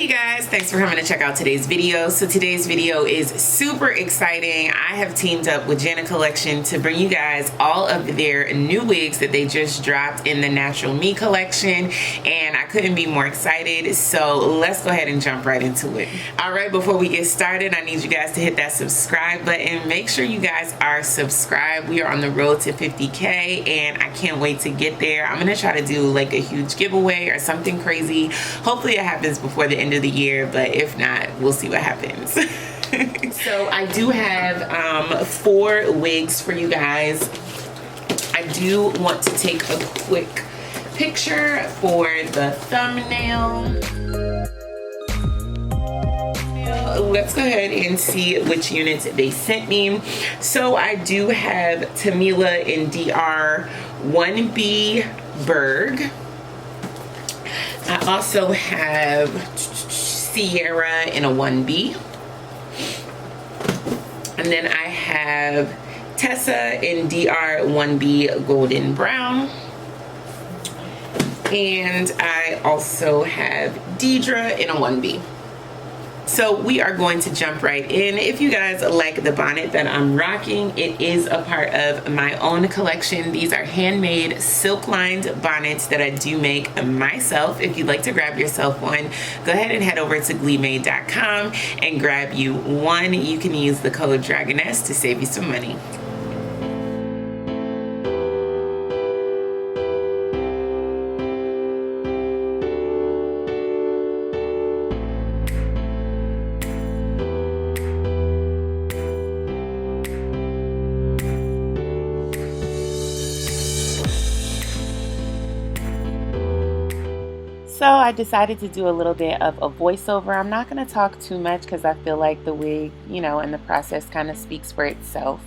Hey you guys, thanks for coming to check out today's video. So today's video is super exciting. I have teamed up with Jenna Collection to bring you guys all of their new wigs that they just dropped in the Natural Me collection, and I couldn't be more excited. So let's go ahead and jump right into it. All right, before we get started, I need you guys to hit that subscribe button. Make sure you guys are subscribed. We are on the road to 50K and I can't wait to get there. I'm gonna try to do like a huge giveaway or something crazy. Hopefully it happens before the end of the year, but if not, we'll see what happens. So I do have 4 wigs for you guys. I do want to take a quick picture for the thumbnail. Let's go ahead and see which units they sent me. So I do have Tamila in DR 1B Berg. I also have Sierra in a 1B. And then I have Tessa in DR 1B Golden Brown. And I also have Deidre in a 1B. So we are going to jump right in. If you guys like the bonnet that I'm rocking, it is a part of my own collection. These are handmade silk lined bonnets that I do make myself. If you'd like to grab yourself one, go ahead and head over to GLEEmade.com and grab you one. You can use the code DRAGONESS to save you some money. So I decided to do a little bit of a voiceover. I'm not going to talk too much because I feel like the wig, you know, and the process kind of speaks for itself.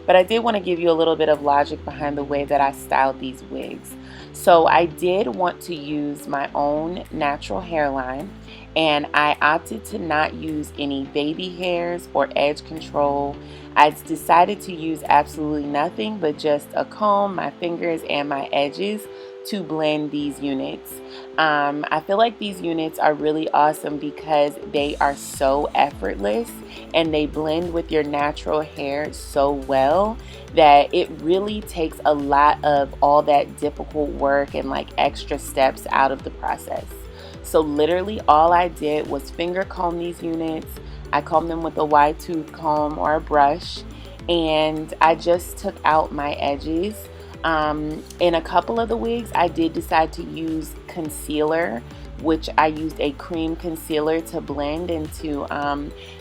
But I did want to give you a little bit of logic behind the way that I styled these wigs. So I did want to use my own natural hairline, and I opted to not use any baby hairs or edge control. I decided to use absolutely nothing but just a comb, my fingers, and my edges to blend these units. I feel like these units are really awesome because they are so effortless and they blend with your natural hair so well that it really takes a lot of all that difficult work and like extra steps out of the process. So literally all I did was finger comb these units. I combed them with a wide tooth comb or a brush, and I just took out my edges. In a couple of the wigs, I did decide to use concealer, which I used a cream concealer to blend and to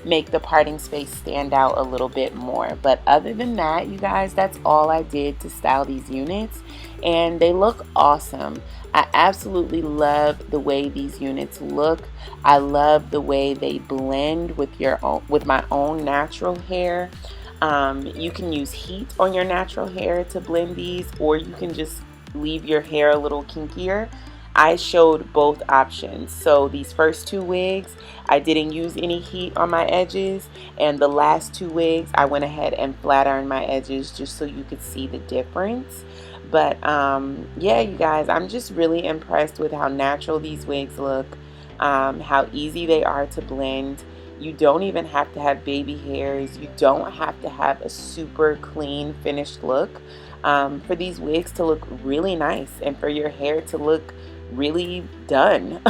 make the parting space stand out a little bit more. But other than that, you guys, that's all I did to style these units, and they look awesome. I absolutely love the way these units look. I love the way they blend with my own natural hair. You can use heat on your natural hair to blend these, or you can just leave your hair a little kinkier. I showed both options. So these first 2 wigs, I didn't use any heat on my edges, and the last 2 wigs, I went ahead and flat ironed my edges just so you could see the difference. But yeah, you guys, I'm just really impressed with how natural these wigs look, how easy they are to blend. You don't even have to have baby hairs. You don't have to have a super clean finished look for these wigs to look really nice and for your hair to look really done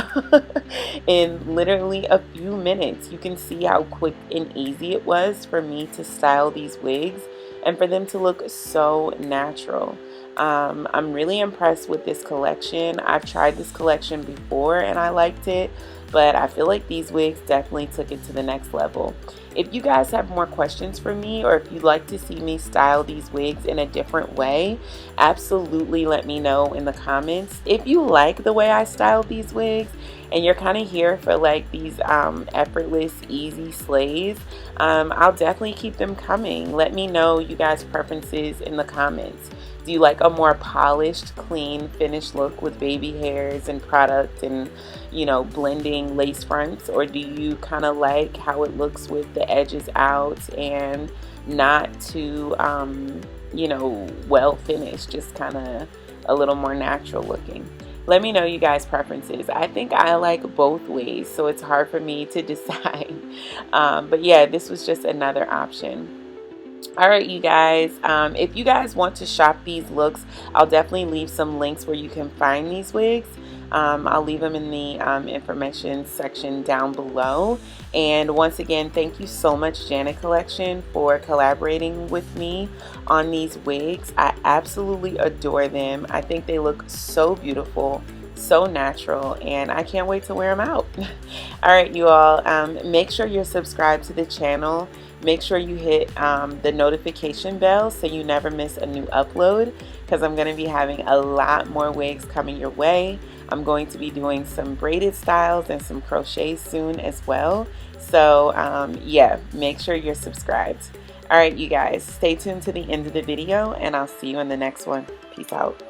in literally a few minutes. You can see how quick and easy it was for me to style these wigs and for them to look so natural. I'm really impressed with this collection. I've tried this collection before and I liked it, but I feel like these wigs definitely took it to the next level. If you guys have more questions for me, or if you'd like to see me style these wigs in a different way, absolutely let me know in the comments. If you like the way I styled these wigs and you're kind of here for like these effortless, easy slays, I'll definitely keep them coming. Let me know you guys' preferences in the comments. Do you like a more polished, clean, finished look with baby hairs and product and, you know, blending lace fronts? Or do you kind of like how it looks with the edges out and not too, you know, well finished, just kind of a little more natural looking? Let me know you guys' preferences. I think I like both ways, so it's hard for me to decide. But yeah, this was just another option. All right, you guys, if you guys want to shop these looks, I'll definitely leave some links where you can find these wigs. I'll leave them in the information section down below. And once again, thank you so much, Janet Collection, for collaborating with me on these wigs. I absolutely adore them. I think they look so beautiful, so natural, and I can't wait to wear them out. All right, you all, make sure you're subscribed to the channel. Make sure you hit the notification bell so you never miss a new upload, because I'm going to be having a lot more wigs coming your way. I'm going to be doing some braided styles and some crochets soon as well. So yeah, make sure you're subscribed. All right, you guys, stay tuned to the end of the video, and I'll see you in the next one. Peace out.